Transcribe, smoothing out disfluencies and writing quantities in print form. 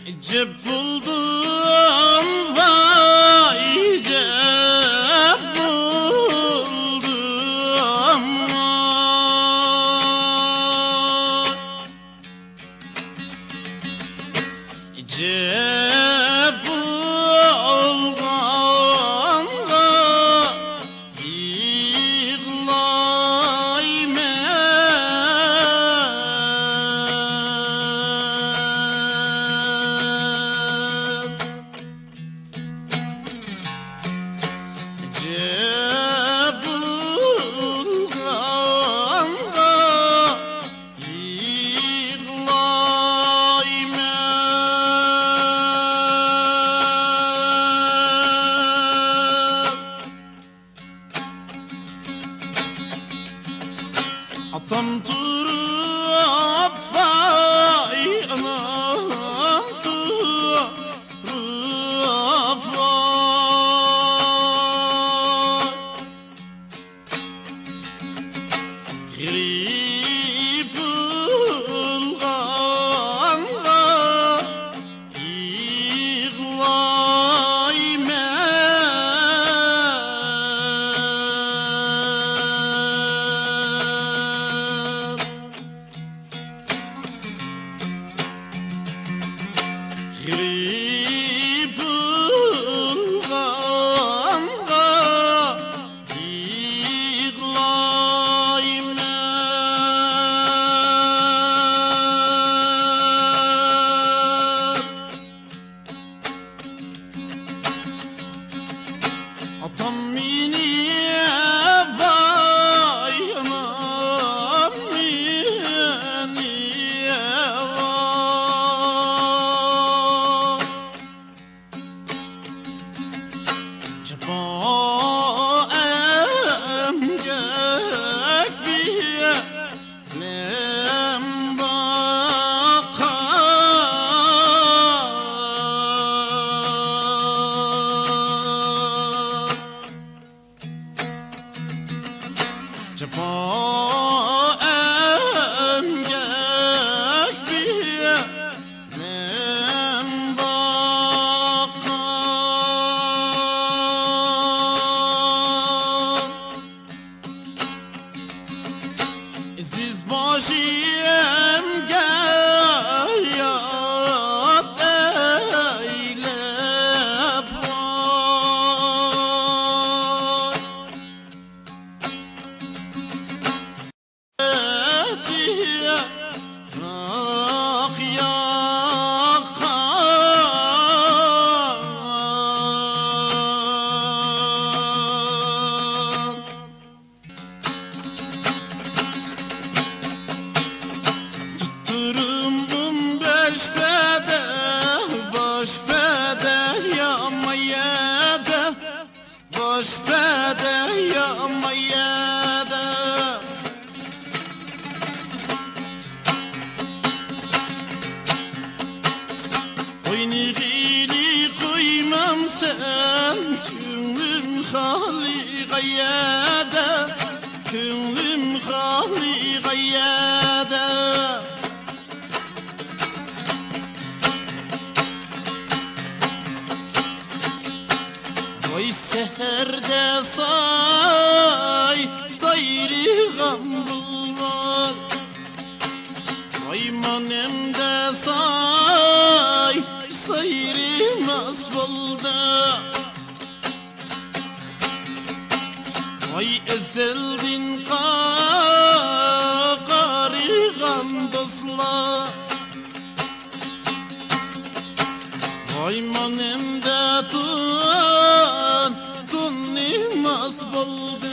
Cep buldum vay cep buldum cep bulganda atam turup vay anam turup vay girip ılganda girip ılganda yıklayman atam mini vay anam mini Cefa emgek biyelim bakar Cefa emgek biyelim bakar Siz başım gayat eylep var Eciye rak yakan Durumun beşbede, başbede yamayede Başbede yamayede Oynayını koymam sen Künlüm hali gayyede Künlüm hali gayyede Vay seherde say sayri gam bulmaz Vay manemde say sayri masbolda Vay ezeldin qari gam dostlar Vay manemde tun nimaz buldu